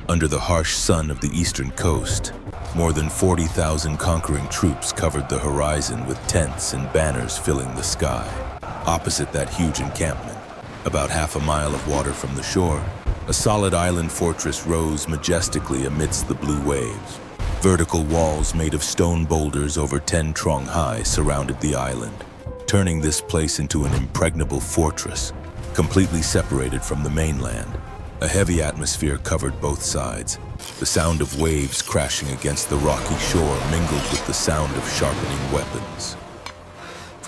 Under the harsh sun of the eastern coast, more than 40,000 conquering troops covered the horizon with tents and banners filling the sky. Opposite that huge encampment, about half a mile of water from the shore, a solid island fortress rose majestically amidst the blue waves. Vertical walls made of stone boulders over 10 trong high surrounded the island, turning this place into an impregnable fortress, completely separated from the mainland. A heavy atmosphere covered both sides. The sound of waves crashing against the rocky shore mingled with the sound of sharpening weapons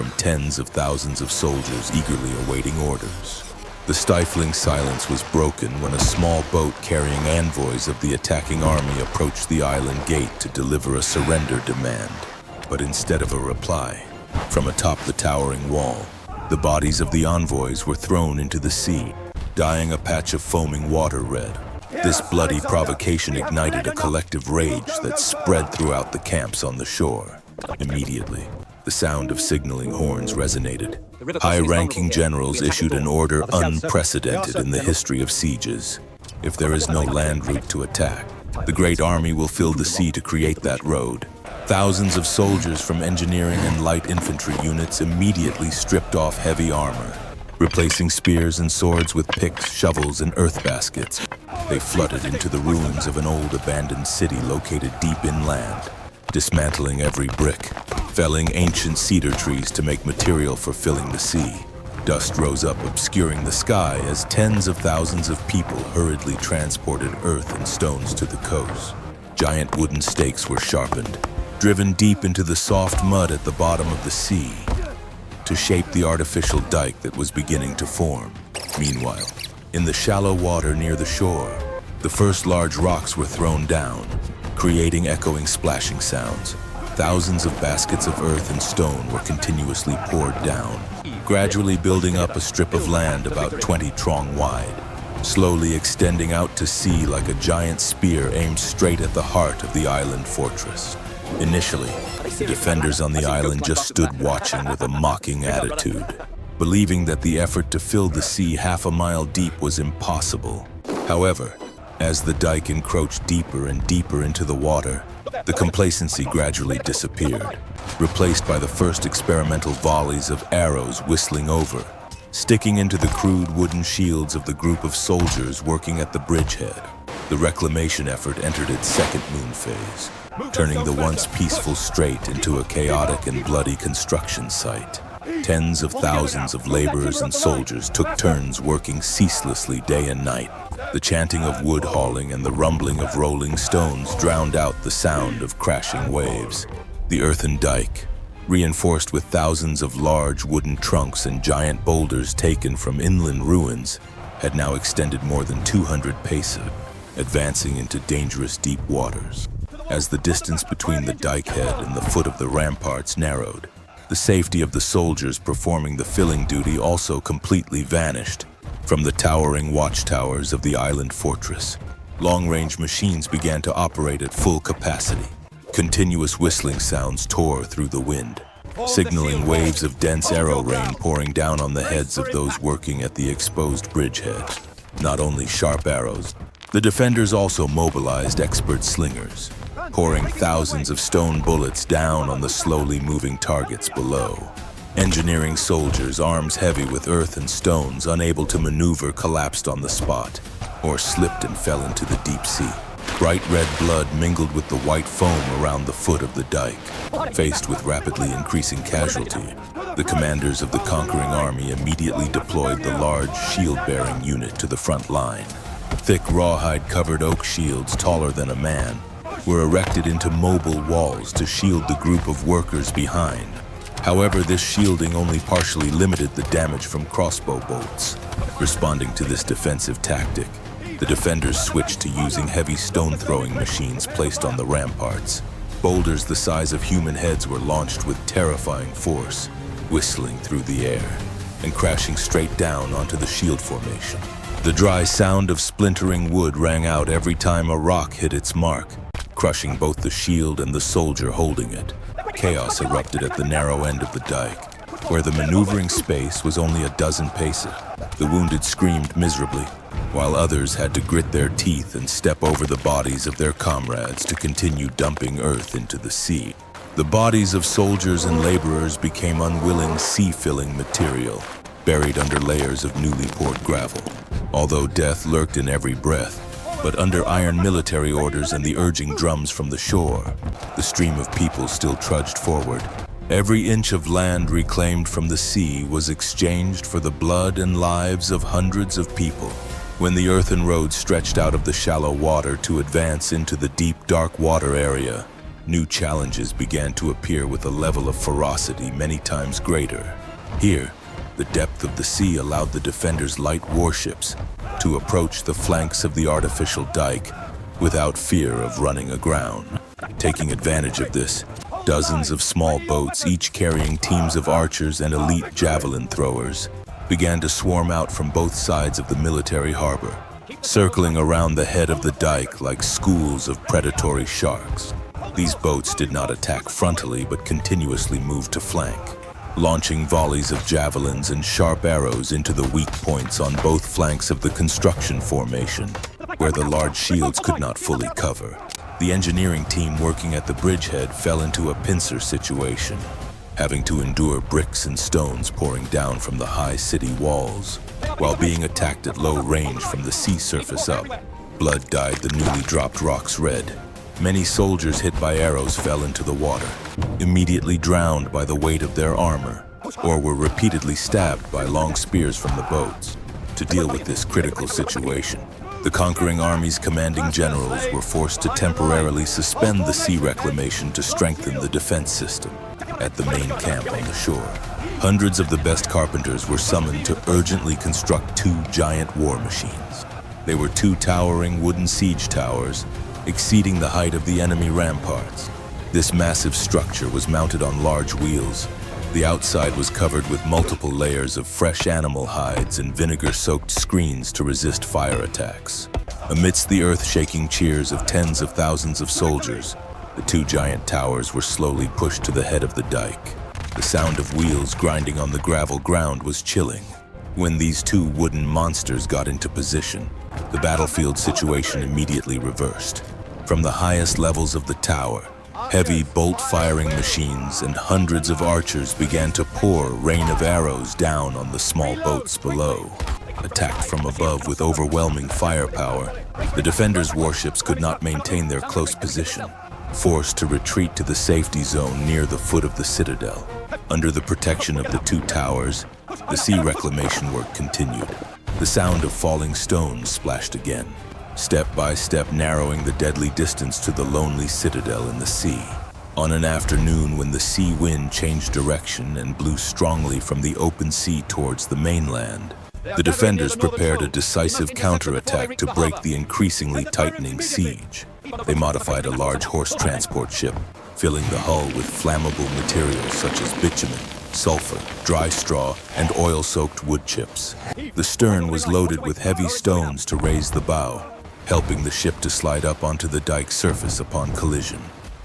from tens of thousands of soldiers eagerly awaiting orders. The stifling silence was broken when a small boat carrying envoys of the attacking army approached the island gate to deliver a surrender demand. But instead of a reply, from atop the towering wall, the bodies of the envoys were thrown into the sea, dyeing a patch of foaming water red. This bloody provocation ignited a collective rage that spread throughout the camps on the shore. Immediately, the sound of signaling horns resonated. High-ranking generals issued an order unprecedented in the history of sieges. If there is no land route to attack, the great army will fill the sea to create that road. Thousands of soldiers from engineering and light infantry units immediately stripped off heavy armor, replacing spears and swords with picks, shovels, and earth baskets. They flooded into the ruins of an old abandoned city located deep inland, dismantling every brick, felling ancient cedar trees to make material for filling the sea. Dust rose up, obscuring the sky as tens of thousands of people hurriedly transported earth and stones to the coast. Giant wooden stakes were sharpened, driven deep into the soft mud at the bottom of the sea, to shape the artificial dike that was beginning to form. Meanwhile, in the shallow water near the shore, the first large rocks were thrown down, creating echoing splashing sounds. Thousands of baskets of earth and stone were continuously poured down, gradually building up a strip of land about 20 trong wide, slowly extending out to sea like a giant spear aimed straight at the heart of the island fortress. Initially, the defenders on the island just stood watching with a mocking attitude, believing that the effort to fill the sea half a mile deep was impossible. However, as the dike encroached deeper and deeper into the water, the complacency gradually disappeared, replaced by the first experimental volleys of arrows whistling over, sticking into the crude wooden shields of the group of soldiers working at the bridgehead. The reclamation effort entered its second moon phase, turning the once peaceful strait into a chaotic and bloody construction site. Tens of thousands of laborers and soldiers took turns working ceaselessly day and night. The chanting of wood hauling and the rumbling of rolling stones drowned out the sound of crashing waves. The earthen dike, reinforced with thousands of large wooden trunks and giant boulders taken from inland ruins, had now extended more than 200 paces, advancing into dangerous deep waters. As the distance between the dike head and the foot of the ramparts narrowed, the safety of the soldiers performing the filling duty also completely vanished. From the towering watchtowers of the island fortress, long-range machines began to operate at full capacity. Continuous whistling sounds tore through the wind, signaling waves of dense arrow rain pouring down on the heads of those working at the exposed bridgehead. Not only sharp arrows, the defenders also mobilized expert slingers, pouring thousands of stone bullets down on the slowly moving targets below. Engineering soldiers, arms heavy with earth and stones, unable to maneuver, collapsed on the spot, or slipped and fell into the deep sea. Bright red blood mingled with the white foam around the foot of the dike. Faced with rapidly increasing casualty, the commanders of the conquering army immediately deployed the large shield-bearing unit to the front line. Thick rawhide-covered oak shields taller than a man were erected into mobile walls to shield the group of workers behind. However, this shielding only partially limited the damage from crossbow bolts. Responding to this defensive tactic, the defenders switched to using heavy stone-throwing machines placed on the ramparts. Boulders the size of human heads were launched with terrifying force, whistling through the air and crashing straight down onto the shield formation. The dry sound of splintering wood rang out every time a rock hit its mark, crushing both the shield and the soldier holding it. Chaos erupted at the narrow end of the dike, where the maneuvering space was only a dozen paces. The wounded screamed miserably, while others had to grit their teeth and step over the bodies of their comrades to continue dumping earth into the sea. The bodies of soldiers and laborers became unwilling sea-filling material, buried under layers of newly poured gravel. Although death lurked in every breath, but under iron military orders and the urging drums from the shore, the stream of people still trudged forward. Every inch of land reclaimed from the sea was exchanged for the blood and lives of hundreds of people. When the earthen road stretched out of the shallow water to advance into the deep, dark water area, new challenges began to appear with a level of ferocity many times greater. Here, the depth of the sea allowed the defenders' light warships to approach the flanks of the artificial dike without fear of running aground. Taking advantage of this, dozens of small boats, each carrying teams of archers and elite javelin throwers, began to swarm out from both sides of the military harbor, circling around the head of the dike like schools of predatory sharks. These boats did not attack frontally but continuously moved to flank, launching volleys of javelins and sharp arrows into the weak points on both flanks of the construction formation, where the large shields could not fully cover. The engineering team working at the bridgehead fell into a pincer situation, having to endure bricks and stones pouring down from the high city walls, while being attacked at low range from the sea surface up. Blood dyed the newly dropped rocks red. Many soldiers hit by arrows fell into the water, immediately drowned by the weight of their armor, or were repeatedly stabbed by long spears from the boats. To deal with this critical situation, the conquering army's commanding generals were forced to temporarily suspend the sea reclamation to strengthen the defense system. At the main camp on the shore, hundreds of the best carpenters were summoned to urgently construct two giant war machines. They were two towering wooden siege towers, exceeding the height of the enemy ramparts. This massive structure was mounted on large wheels. The outside was covered with multiple layers of fresh animal hides and vinegar-soaked screens to resist fire attacks. Amidst the earth-shaking cheers of tens of thousands of soldiers, the two giant towers were slowly pushed to the head of the dike. The sound of wheels grinding on the gravel ground was chilling. When these two wooden monsters got into position, the battlefield situation immediately reversed. From the highest levels of the tower, heavy bolt-firing machines and hundreds of archers began to pour a rain of arrows down on the small boats below. Attacked from above with overwhelming firepower, the defenders' warships could not maintain their close position, forced to retreat to the safety zone near the foot of the citadel. Under the protection of the two towers, the sea reclamation work continued. The sound of falling stones splashed again, step by step narrowing the deadly distance to the lonely citadel in the sea. On an afternoon when the sea wind changed direction and blew strongly from the open sea towards the mainland, the defenders prepared a decisive counterattack to break the increasingly tightening siege. They modified a large horse transport ship, filling the hull with flammable materials such as bitumen, sulfur, dry straw, and oil-soaked wood chips. The stern was loaded with heavy stones to raise the bow, helping the ship to slide up onto the dike surface upon collision.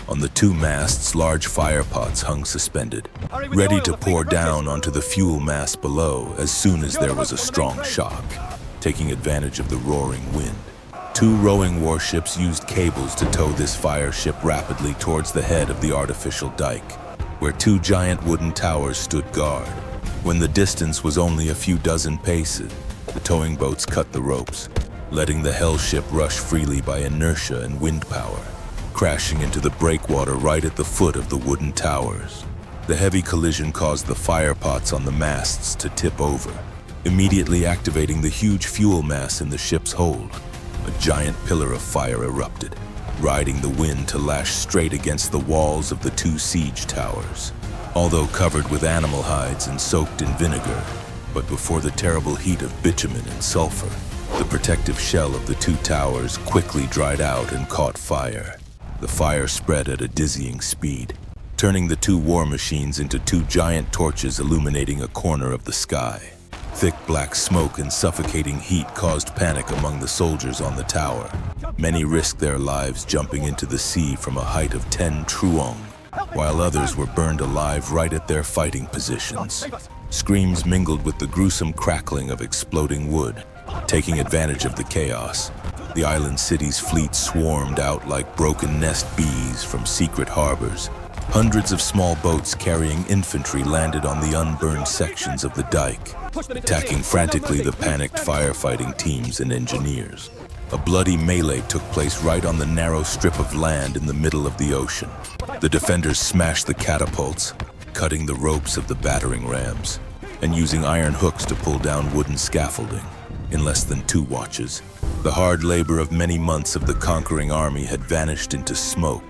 On the two masts, large fire pots hung suspended, ready to pour down onto the fuel mass below as soon as there was a strong shock. Taking advantage of the roaring wind, two rowing warships used cables to tow this fire ship rapidly towards the head of the artificial dike, where two giant wooden towers stood guard. When the distance was only a few dozen paces, the towing boats cut the ropes, letting the hell ship rush freely by inertia and wind power, crashing into the breakwater right at the foot of the wooden towers. The heavy collision caused the fire pots on the masts to tip over, immediately activating the huge fuel mass in the ship's hold. A giant pillar of fire erupted, riding the wind to lash straight against the walls of the two siege towers. Although covered with animal hides and soaked in vinegar, but before the terrible heat of bitumen and sulfur, the protective shell of the two towers quickly dried out and caught fire. The fire spread at a dizzying speed, turning the two war machines into two giant torches illuminating a corner of the sky. Thick black smoke and suffocating heat caused panic among the soldiers on the tower. Many risked their lives jumping into the sea from a height of 10 truong, while others were burned alive right at their fighting positions. Screams mingled with the gruesome crackling of exploding wood. Taking advantage of the chaos, the island city's fleet swarmed out like broken nest bees from secret harbors. Hundreds of small boats carrying infantry landed on the unburned sections of the dike, attacking frantically the panicked firefighting teams and engineers. A bloody melee took place right on the narrow strip of land in the middle of the ocean. The defenders smashed the catapults, cutting the ropes of the battering rams, and using iron hooks to pull down wooden scaffolding. In less than 2 watches, the hard labor of many months of the conquering army had vanished into smoke,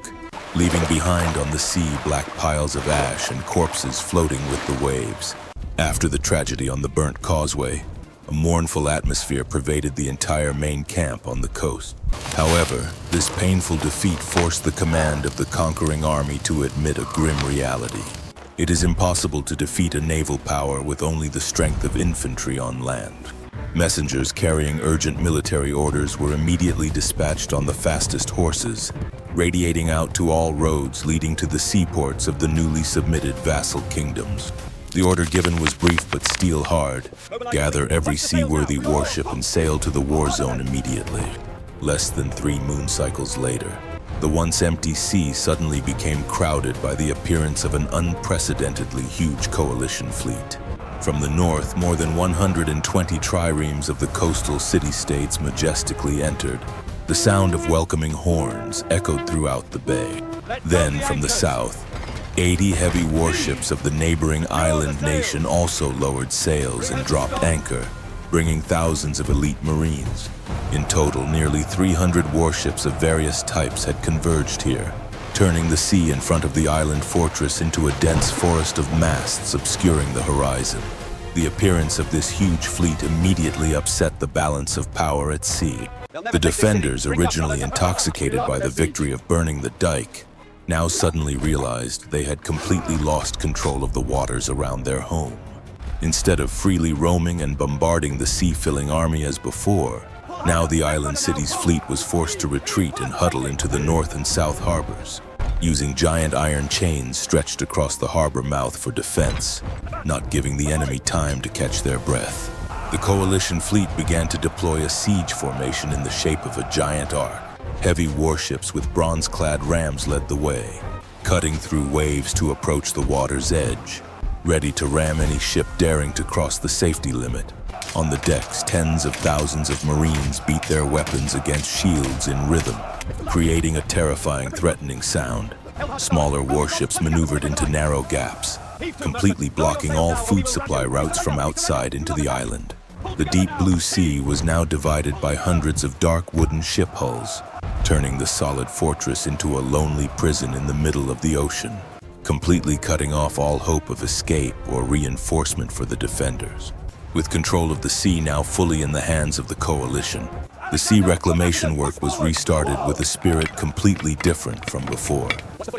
leaving behind on the sea black piles of ash and corpses floating with the waves. After the tragedy on the burnt causeway, a mournful atmosphere pervaded the entire main camp on the coast. However, this painful defeat forced the command of the conquering army to admit a grim reality. It is impossible to defeat a naval power with only the strength of infantry on land. Messengers carrying urgent military orders were immediately dispatched on the fastest horses, radiating out to all roads leading to the seaports of the newly submitted vassal kingdoms. The order given was brief but steel-hard: gather every seaworthy warship and sail to the war zone immediately. Less than 3 moon cycles later, the once empty sea suddenly became crowded by the appearance of an unprecedentedly huge coalition fleet. From the north, more than 120 triremes of the coastal city-states majestically entered. The sound of welcoming horns echoed throughout the bay. Then, from the south, 80 heavy warships of the neighboring island nation also lowered sails and dropped anchor, bringing thousands of elite marines. In total, nearly 300 warships of various types had converged here, turning the sea in front of the island fortress into a dense forest of masts obscuring the horizon. The appearance of this huge fleet immediately upset the balance of power at sea. The defenders, originally intoxicated by the victory of burning the dike, now suddenly realized they had completely lost control of the waters around their home. Instead of freely roaming and bombarding the sea-filling army as before, now the island city's fleet was forced to retreat and huddle into the north and south harbors, using giant iron chains stretched across the harbor mouth for defense, not giving the enemy time to catch their breath. The coalition fleet began to deploy a siege formation in the shape of a giant arc. Heavy warships with bronze-clad rams led the way, cutting through waves to approach the water's edge, ready to ram any ship daring to cross the safety limit. On the decks, tens of thousands of Marines beat their weapons against shields in rhythm, creating a terrifying, threatening sound. Smaller warships maneuvered into narrow gaps, completely blocking all food supply routes from outside into the island. The deep blue sea was now divided by hundreds of dark wooden ship hulls, turning the solid fortress into a lonely prison in the middle of the ocean, completely cutting off all hope of escape or reinforcement for the defenders. With control of the sea now fully in the hands of the coalition, the sea reclamation work was restarted with a spirit completely different from before.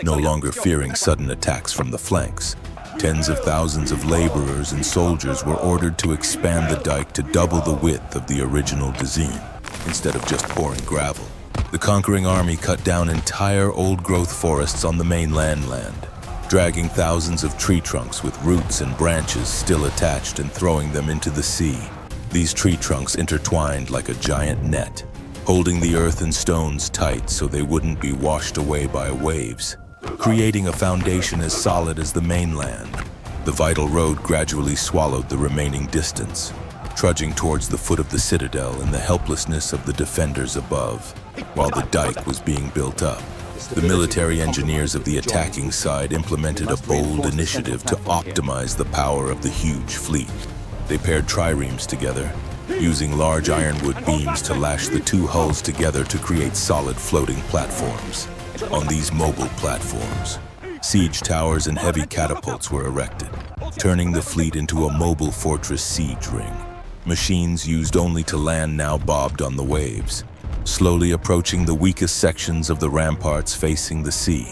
No longer fearing sudden attacks from the flanks, tens of thousands of laborers and soldiers were ordered to expand the dike to double the width of the original design, instead of just pouring gravel. The conquering army cut down entire old-growth forests on the mainland land, dragging thousands of tree trunks with roots and branches still attached and throwing them into the sea. These tree trunks intertwined like a giant net, holding the earth and stones tight so they wouldn't be washed away by waves, creating a foundation as solid as the mainland. The vital road gradually swallowed the remaining distance, trudging towards the foot of the citadel in the helplessness of the defenders above, while the dike was being built up. The military engineers of the attacking side implemented a bold initiative to optimize the power of the huge fleet. They paired triremes together, using large ironwood beams to lash the 2 hulls together to create solid floating platforms. On these mobile platforms, siege towers and heavy catapults were erected, turning the fleet into a mobile fortress siege ring. Machines used only to land now bobbed on the waves, slowly approaching the weakest sections of the ramparts facing the sea,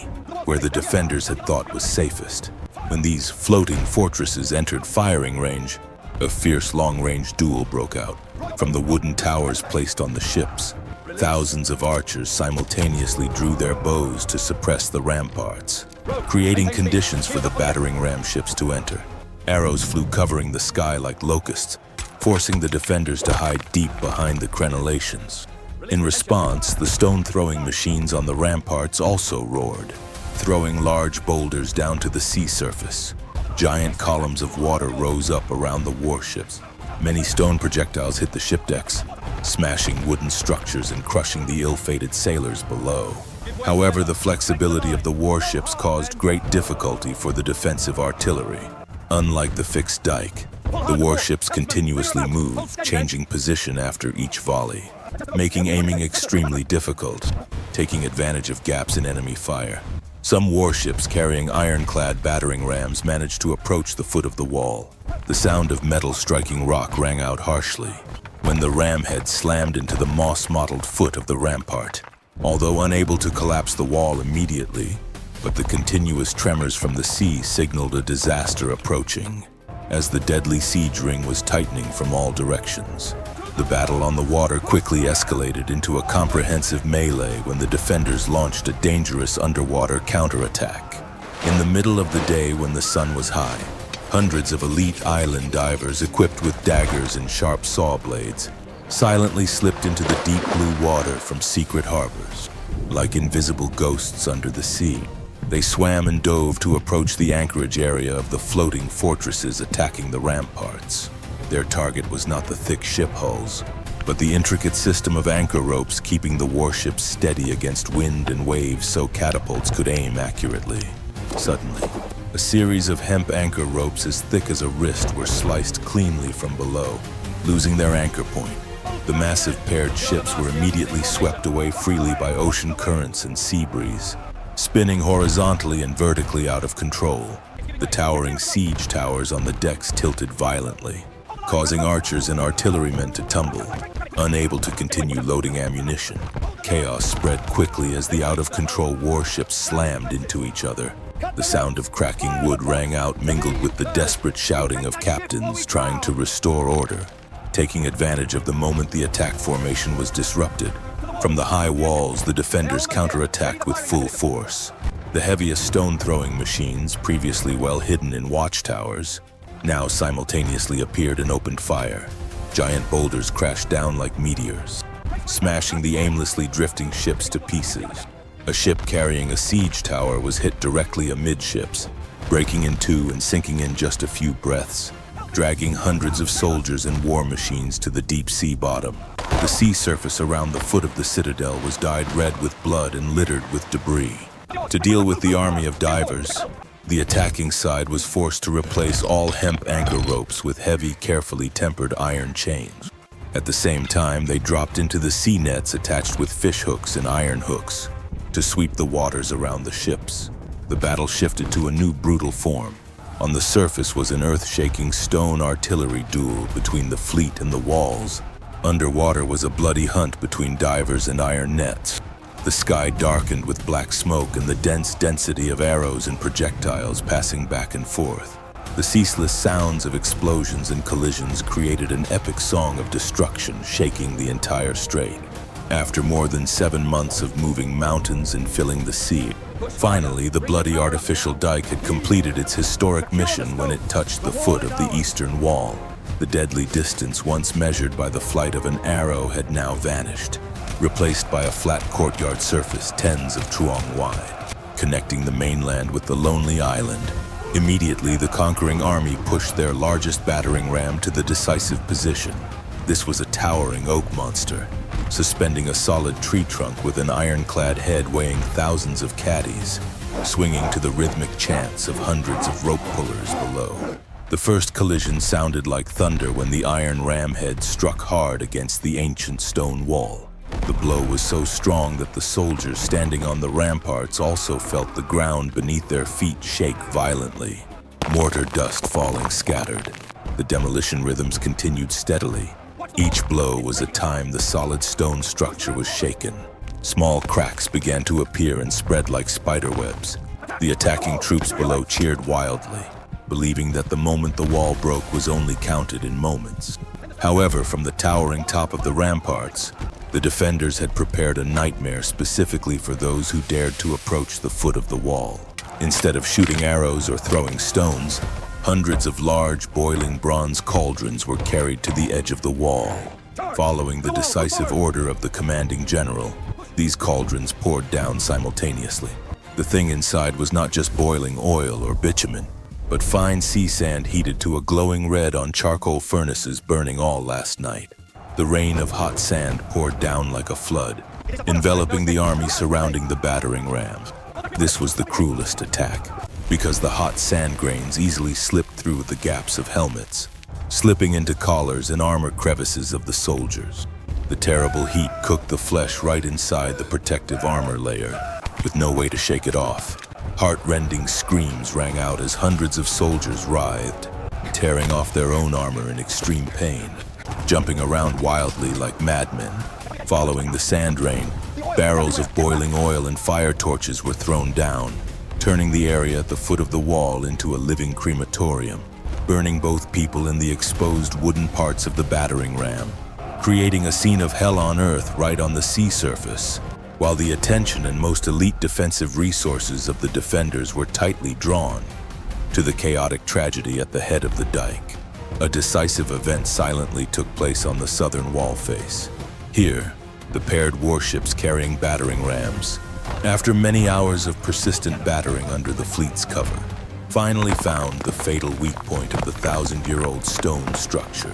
where the defenders had thought was safest. When these floating fortresses entered firing range, a fierce long-range duel broke out. From the wooden towers placed on the ships, thousands of archers simultaneously drew their bows to suppress the ramparts, creating conditions for the battering ram ships to enter. Arrows flew covering the sky like locusts, forcing the defenders to hide deep behind the crenellations. In response, the stone-throwing machines on the ramparts also roared, throwing large boulders down to the sea surface. Giant columns of water rose up around the warships. Many stone projectiles hit the ship decks, smashing wooden structures and crushing the ill-fated sailors below. However, the flexibility of the warships caused great difficulty for the defensive artillery. Unlike the fixed dike, the warships continuously moved, changing position after each volley, making aiming extremely difficult, taking advantage of gaps in enemy fire. Some warships carrying ironclad battering rams managed to approach the foot of the wall. The sound of metal striking rock rang out harshly when the ram head slammed into the moss-mottled foot of the rampart. Although unable to collapse the wall immediately, but the continuous tremors from the sea signaled a disaster approaching, as the deadly siege ring was tightening from all directions. The battle on the water quickly escalated into a comprehensive melee when the defenders launched a dangerous underwater counterattack. In the middle of the day when the sun was high, hundreds of elite island divers equipped with daggers and sharp saw blades silently slipped into the deep blue water from secret harbors. Like invisible ghosts under the sea, they swam and dove to approach the anchorage area of the floating fortresses attacking the ramparts. Their target was not the thick ship hulls, but the intricate system of anchor ropes keeping the warships steady against wind and waves so catapults could aim accurately. Suddenly, a series of hemp anchor ropes as thick as a wrist were sliced cleanly from below, losing their anchor point. The massive paired ships were immediately swept away freely by ocean currents and sea breeze, spinning horizontally and vertically out of control. The towering siege towers on the decks tilted violently, causing archers and artillerymen to tumble, unable to continue loading ammunition. Chaos spread quickly as the out-of-control warships slammed into each other. The sound of cracking wood rang out, mingled with the desperate shouting of captains trying to restore order. Taking advantage of the moment the attack formation was disrupted, from the high walls the defenders counterattacked with full force. The heaviest stone-throwing machines, previously well hidden in watchtowers, now simultaneously appeared and opened fire. Giant boulders crashed down like meteors, smashing the aimlessly drifting ships to pieces. A ship carrying a siege tower was hit directly amidships, breaking in two and sinking in just a few breaths, dragging hundreds of soldiers and war machines to the deep sea bottom. The sea surface around the foot of the citadel was dyed red with blood and littered with debris. To deal with the army of divers, the attacking side was forced to replace all hemp anchor ropes with heavy, carefully tempered iron chains. At the same time, they dropped into the sea nets attached with fish hooks and iron hooks to sweep the waters around the ships. The battle shifted to a new brutal form. On the surface was an earth-shaking stone artillery duel between the fleet and the walls. Underwater was a bloody hunt between divers and iron nets. The sky darkened with black smoke and the dense density of arrows and projectiles passing back and forth. The ceaseless sounds of explosions and collisions created an epic song of destruction, shaking the entire strait. After more than 7 months of moving mountains and filling the sea, finally the bloody artificial dike had completed its historic mission when it touched the foot of the eastern wall. The deadly distance once measured by the flight of an arrow had now vanished, replaced by a flat courtyard surface tens of truong wide, connecting the mainland with the lonely island. Immediately, the conquering army pushed their largest battering ram to the decisive position. This was a towering oak monster, suspending a solid tree trunk with an ironclad head weighing thousands of caddies, swinging to the rhythmic chants of hundreds of rope pullers below. The first collision sounded like thunder when the iron ram head struck hard against the ancient stone wall. The blow was so strong that the soldiers standing on the ramparts also felt the ground beneath their feet shake violently. Mortar dust falling scattered. The demolition rhythms continued steadily. Each blow was a time the solid stone structure was shaken. Small cracks began to appear and spread like spiderwebs. The attacking troops below cheered wildly, believing that the moment the wall broke was only counted in moments. However, from the towering top of the ramparts, the defenders had prepared a nightmare specifically for those who dared to approach the foot of the wall. Instead of shooting arrows or throwing stones, Hundreds of large, boiling bronze cauldrons were carried to the edge of the wall. Following the decisive order of the commanding general, these cauldrons poured down simultaneously. The thing inside was not just boiling oil or bitumen, but fine sea sand heated to a glowing red on charcoal furnaces burning all last night. The rain of hot sand poured down like a flood, enveloping the army surrounding the battering rams. This was the cruelest attack, because the hot sand grains easily slipped through the gaps of helmets, slipping into collars and armor crevices of the soldiers. The terrible heat cooked the flesh right inside the protective armor layer, with no way to shake it off. Heart-rending screams rang out as hundreds of soldiers writhed, tearing off their own armor in extreme pain, jumping around wildly like madmen. Following the sand rain, barrels of boiling oil and fire torches were thrown down, turning the area at the foot of the wall into a living crematorium, burning both people and the exposed wooden parts of the battering ram, creating a scene of hell on earth right on the sea surface, while the attention and most elite defensive resources of the defenders were tightly drawn to the chaotic tragedy at the head of the dike. A decisive event silently took place on the southern wall face. Here, the paired warships carrying battering rams, after many hours of persistent battering under the fleet's cover, finally found the fatal weak point of the 1,000-year-old stone structure.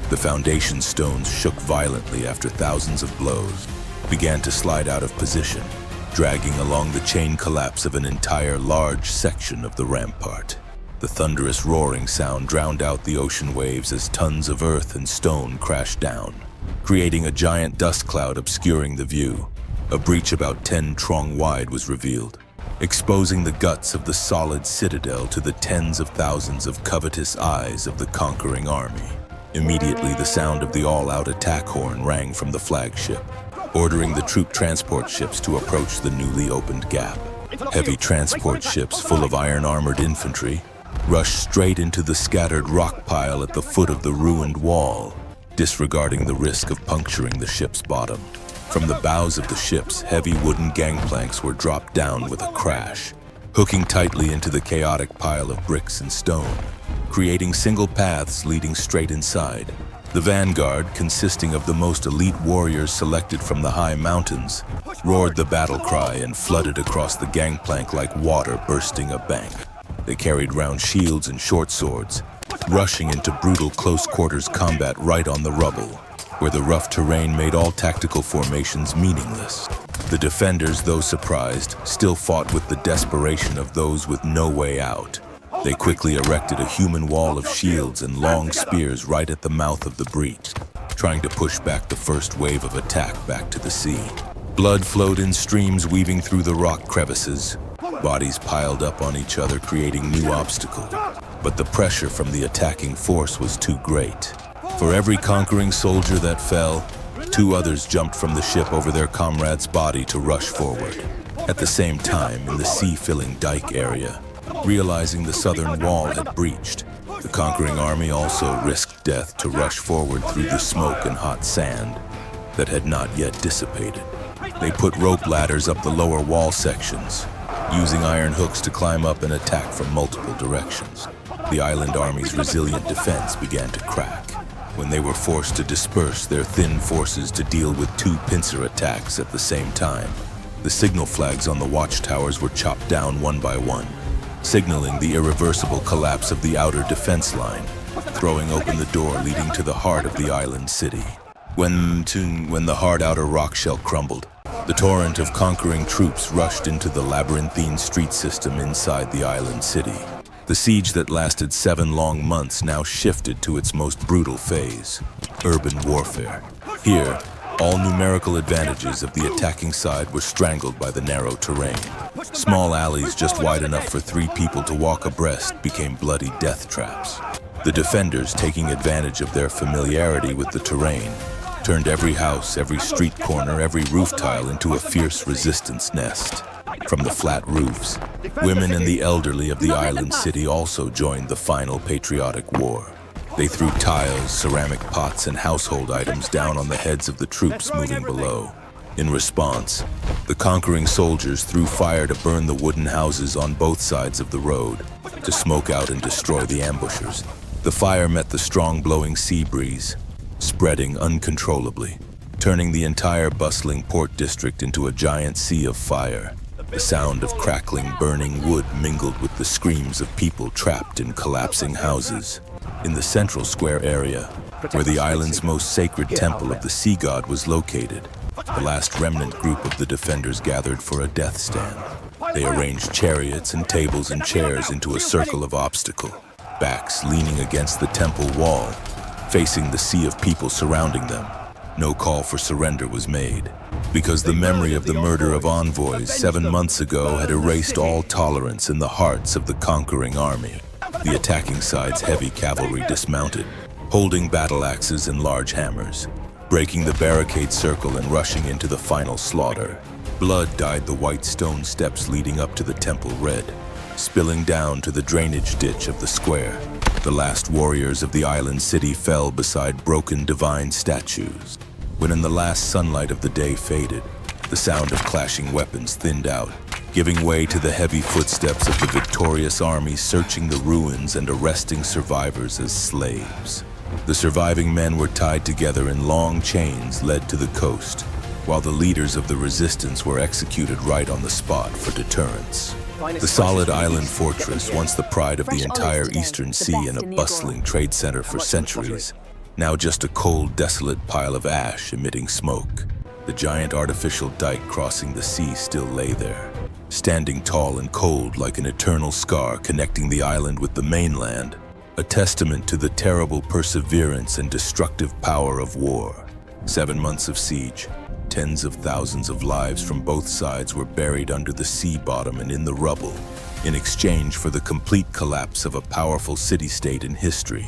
The foundation stones shook violently after thousands of blows, began to slide out of position, dragging along the chain collapse of an entire large section of the rampart. The thunderous roaring sound drowned out the ocean waves as tons of earth and stone crashed down, creating a giant dust cloud obscuring the view. A breach about 10 trong wide was revealed, exposing the guts of the solid citadel to the tens of thousands of covetous eyes of the conquering army. Immediately, the sound of the all-out attack horn rang from the flagship, ordering the troop transport ships to approach the newly opened gap. Heavy transport ships full of iron-armored infantry rushed straight into the scattered rock pile at the foot of the ruined wall, disregarding the risk of puncturing the ship's bottom. From the bows of the ships, heavy wooden gangplanks were dropped down with a crash, hooking tightly into the chaotic pile of bricks and stone, creating single paths leading straight inside. The vanguard, consisting of the most elite warriors selected from the high mountains, roared the battle cry and flooded across the gangplank like water bursting a bank. They carried round shields and short swords, rushing into brutal close-quarters combat right on the rubble, where the rough terrain made all tactical formations meaningless. The defenders, though surprised, still fought with the desperation of those with no way out. They quickly erected a human wall of shields and long spears right at the mouth of the breach, trying to push back the first wave of attack back to the sea. Blood flowed in streams weaving through the rock crevices. Bodies piled up on each other, creating new obstacles. But the pressure from the attacking force was too great. For every conquering soldier that fell, 2 others jumped from the ship over their comrade's body to rush forward. At the same time, in the sea-filling dike area, realizing the southern wall had breached, the conquering army also risked death to rush forward through the smoke and hot sand that had not yet dissipated. They put rope ladders up the lower wall sections, using iron hooks to climb up and attack from multiple directions. The island army's resilient defense began to crack when they were forced to disperse their thin forces to deal with 2 pincer attacks at the same time. The signal flags on the watchtowers were chopped down one by one, signaling the irreversible collapse of the outer defense line, throwing open the door leading to the heart of the island city. When the hard outer rock shell crumbled, the torrent of conquering troops rushed into the labyrinthine street system inside the island city. The siege that lasted 7 long months now shifted to its most brutal phase, urban warfare. Here, all numerical advantages of the attacking side were strangled by the narrow terrain. Small alleys just wide enough for 3 people to walk abreast became bloody death traps. The defenders, taking advantage of their familiarity with the terrain, turned every house, every street corner, every roof tile into a fierce resistance nest. From the flat roofs, women and the elderly of the island city also joined the final patriotic war. They threw tiles, ceramic pots, and household items down on the heads of the troops moving below, In response, the conquering soldiers threw fire to burn the wooden houses on both sides of the road, to smoke out and destroy the ambushers. The fire met the strong blowing sea breeze, spreading uncontrollably, turning the entire bustling port district into a giant sea of fire. The sound of crackling, burning wood mingled with the screams of people trapped in collapsing houses. In the central square area, where the island's most sacred temple of the sea god was located, the last remnant group of the defenders gathered for a death stand. They arranged chariots and tables and chairs into a circle of obstacle, backs leaning against the temple wall, facing the sea of people surrounding them. No call for surrender was made, because the memory of the murder of envoys 7 months ago had erased all tolerance in the hearts of the conquering army. The attacking side's heavy cavalry dismounted, holding battle axes and large hammers, breaking the barricade circle and rushing into the final slaughter. Blood dyed the white stone steps leading up to the temple red, spilling down to the drainage ditch of the square. The last warriors of the island city fell beside broken divine statues. When in the last sunlight of the day faded, the sound of clashing weapons thinned out, giving way to the heavy footsteps of the victorious army searching the ruins and arresting survivors as slaves. The surviving men were tied together in long chains led to the coast, while the leaders of the resistance were executed right on the spot for deterrence. The solid island fortress, once the pride of the entire eastern sea and a bustling trade center for centuries, now just a cold, desolate pile of ash emitting smoke. The giant artificial dike crossing the sea still lay there, standing tall and cold like an eternal scar connecting the island with the mainland, a testament to the terrible perseverance and destructive power of war. 7 months of siege, tens of thousands of lives from both sides were buried under the sea bottom and in the rubble, in exchange for the complete collapse of a powerful city-state in history.